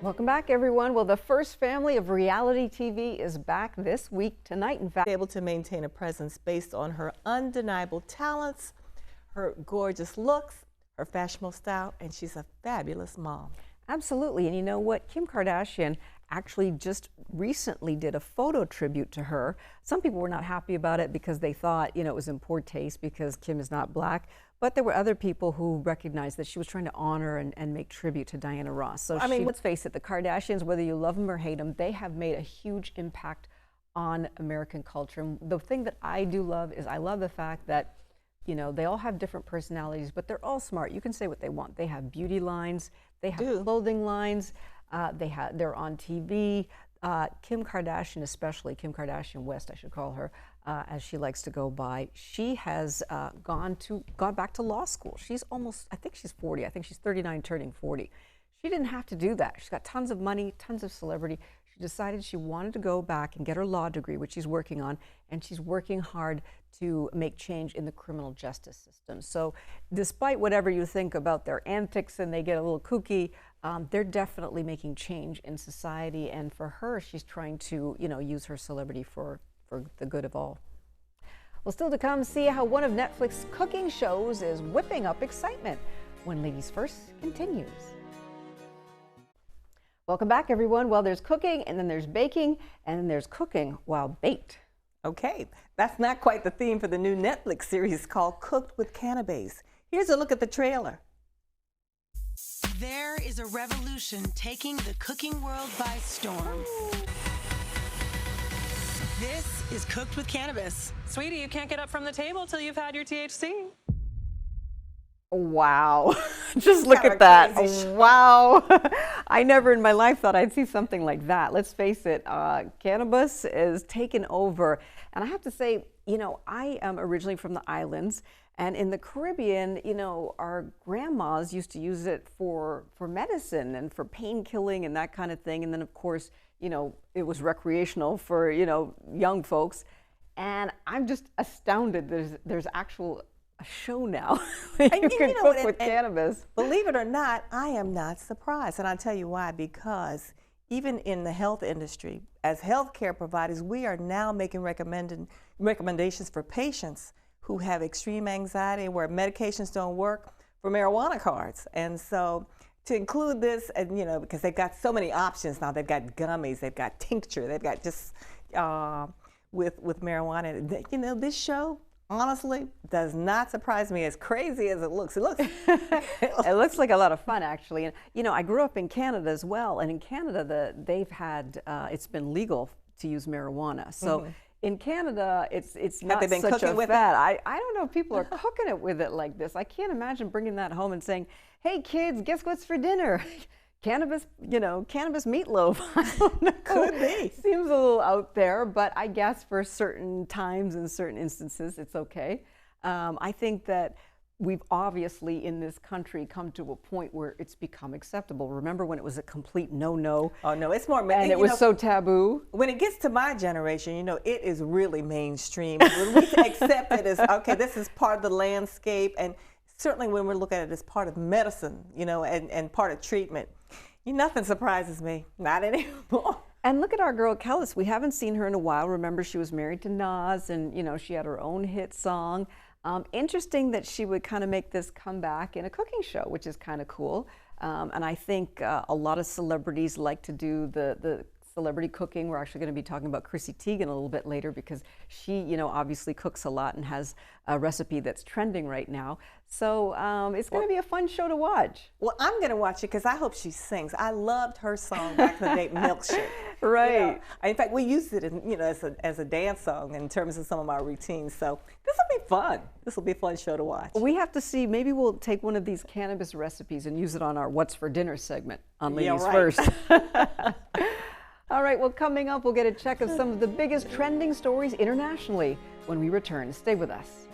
Welcome back, everyone. Well, the first family of reality TV is back this week tonight. In fact, able to maintain a presence based on her undeniable talents, her gorgeous looks, her fashionable style, and she's a fabulous mom. absolutely. And you know what? Kim Kardashian actually just recently did a photo tribute to her. Some people were not happy about it because they thought, it was in poor taste because Kim is not black. But there were other people who recognized that she was trying to honor and make tribute to Diana Ross. So let's face it, the Kardashians, whether you love them or hate them, they have made a huge impact on American culture. And the thing that I do love is I love the fact that, they all have different personalities, but they're all smart. You can say what they want. They have beauty lines, they have clothing lines, they're on TV. Kim Kardashian, especially Kim Kardashian West, I should call her, as she likes to go by. She has gone back to law school. She's almost, I think she's 40. I think she's 39, turning 40. She didn't have to do that. She's got tons of money, tons of celebrity. She decided she wanted to go back and get her law degree, which she's working on, and she's working hard to make change in the criminal justice system. So despite whatever you think about their antics and they get a little kooky, they're definitely making change in society. And for her, she's trying to, use her celebrity for the good of all. Well, still to come, see how one of Netflix's cooking shows is whipping up excitement when Ladies First continues. Welcome back, everyone. Well, there's cooking, and then there's baking, and then there's cooking while baked. Okay, that's not quite the theme for the new Netflix series called Cooked with Cannabis. Here's a look at the trailer. There is a revolution taking the cooking world by storm. This is Cooked with Cannabis. Sweetie, you can't get up from the table till you've had your THC. Wow. Just look at that. Wow. I never in my life thought I'd see something like that. Let's face it, cannabis is taken over. And I have to say, I am originally from the islands. And in the Caribbean, our grandmas used to use it for medicine and for pain killing and that kind of thing. And then, of course, it was recreational for, young folks. And I'm just astounded there's actual a show now you can cook with cannabis. Believe it or not, I am not surprised. And I'll tell you why, because even in the health industry, as healthcare providers, we are now making recommendations for patients who have extreme anxiety where medications don't work for marijuana cards. And so to include this, and because they've got so many options now, they've got gummies, they've got tincture, they've got just with marijuana. This show honestly does not surprise me, as crazy as it looks. It looks like a lot of fun, actually. And I grew up in Canada as well, and in Canada they've had it's been legal to use marijuana. So in Canada, it's not such a fad. I don't know if people are cooking it with it like this. I can't imagine bringing that home and saying, "Hey kids, guess what's for dinner?" Cannabis, cannabis meatloaf. I don't know. Could be. Seems a little out there, but I guess for certain times and certain instances, it's okay. I think that we've obviously in this country come to a point where it's become acceptable. Remember when it was a complete no-no? Oh no, it's more. And it was so taboo. When it gets to my generation, it is really mainstream. When we accept it as, okay, this is part of the landscape, and certainly when we're looking at it as part of medicine, and part of treatment. Nothing surprises me, not anymore. And look at our girl Kellis. We haven't seen her in a while. Remember, she was married to Nas, and she had her own hit song. Interesting that she would kind of make this comeback in a cooking show, which is kind of cool. And I think a lot of celebrities like to do the celebrity cooking. We're actually going to be talking about Chrissy Teigen a little bit later because she, obviously cooks a lot and has a recipe that's trending right now. So it's going to be a fun show to watch. Well, I'm going to watch it because I hope she sings. I loved her song back in the day, Milkshake. Right. In fact, we used it as a dance song in terms of some of our routines. So this will be fun. This will be a fun show to watch. We have to see. Maybe we'll take one of these cannabis recipes and use it on our What's for Dinner segment on Ladies First. All right, well, coming up, we'll get a check of some of the biggest trending stories internationally when we return. Stay with us.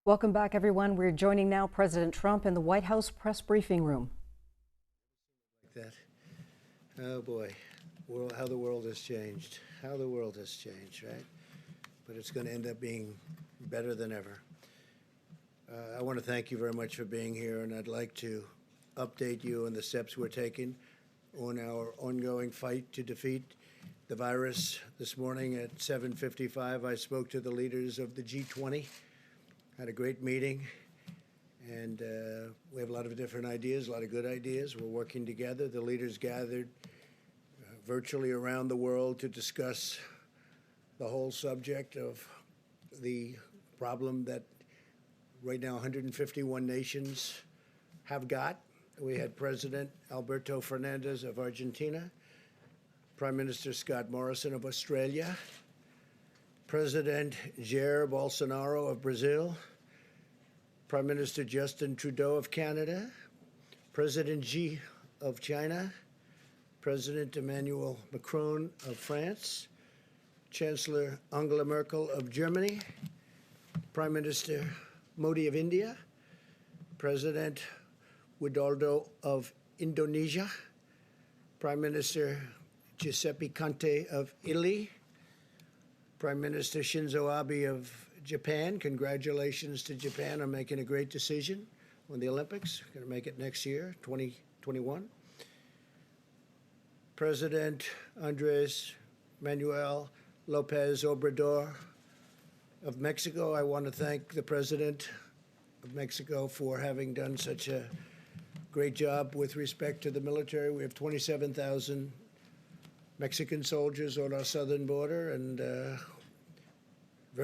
Welcome back, everyone. We're joining now President Trump in the White House press briefing room. That. Oh boy, how the world has changed. How the world has changed, right? But it's going to end up being better than ever. I want to thank you very much for being here, and I'd like to update you on the steps we're taking on our ongoing fight to defeat the virus. This morning at 7:55, I spoke to the leaders of the G20. Had a great meeting, and we have a lot of different ideas, a lot of good ideas. We're working together. The leaders gathered virtually around the world to discuss the whole subject of the problem that right now 151 nations have got. We had President Alberto Fernandez of Argentina, Prime Minister Scott Morrison of Australia, President Jair Bolsonaro of Brazil, Prime Minister Justin Trudeau of Canada, President Xi of China, President Emmanuel Macron of France, Chancellor Angela Merkel of Germany, Prime Minister Modi of India, President Widodo of Indonesia, Prime Minister Giuseppe Conte of Italy, Prime Minister Shinzo Abe of Japan. Congratulations to Japan on making a great decision on the Olympics. Going to make it next year, 2021. President Andres Manuel Lopez Obrador of Mexico. I want to thank the President of Mexico for having done such a great job with respect to the military. We have 27,000 Mexican soldiers on our southern border, and